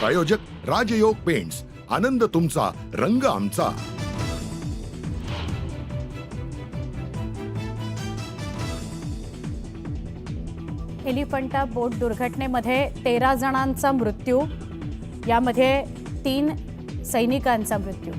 प्रायोजक राजयोग पेंट्स, आनंद तुमचा, रंग आमचा। एलिफंटा बोट दुर्घटनेमध्ये 13 जणांचा मृत्यू, यामध्ये 3 सैनिकांचा मृत्यू।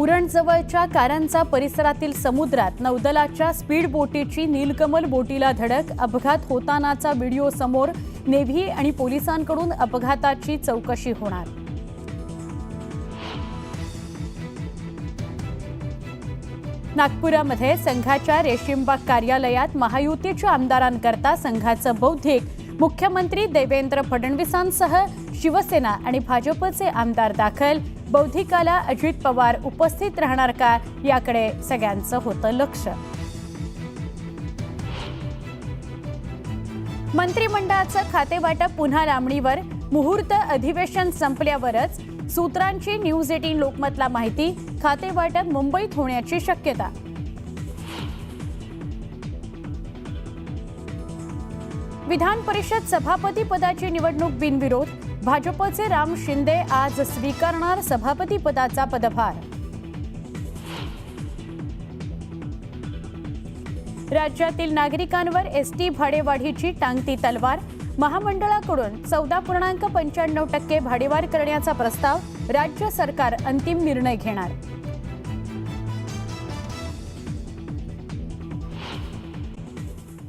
उरणजवळच्या कारंजा परिसरातील समुद्रात नौदलाच्या स्पीड बोटीची नीलकमल बोटीला धडक, अपघात होतानाचा व्हिडिओ समोर। नेव्ही आणि पोलिसांकडून अपघाताची चौकशी होणार। नागपुरामध्ये संघाच्या रेशीमबाग कार्यालयात महायुतीच्या आमदारांकरता संघाचं बौद्धिक, मुख्यमंत्री देवेंद्र फडणवीसांसह शिवसेना आणि भाजपचे आमदार दाखल। बौद्धिकाला अजित पवार उपस्थित राहणार का, याकडे सगळ्यांचं होतं लक्ष। मंत्रिमंडळाचं खातेवाटप पुन्हा लांबणीवर, मुहूर्त अधिवेशन संपल्यावरच। सूत्रांची न्यूज 18 लोकमतला माहिती, खातेवाटप मुंबईत होण्याची शक्यता। विधान परिषद सभापती पदाची निवडणूक बिनविरोध, भाजपचे राम शिंदे आज स्वीकारणार सभापती पदाचा पदभार। राज्यातील नागरिकांवर एसटी भाडेवाढीची टांगती तलवार, महामंडळाकडून 14.95% भाडेवाढ करण्याचा प्रस्ताव, राज्य सरकार अंतिम निर्णय घेणार।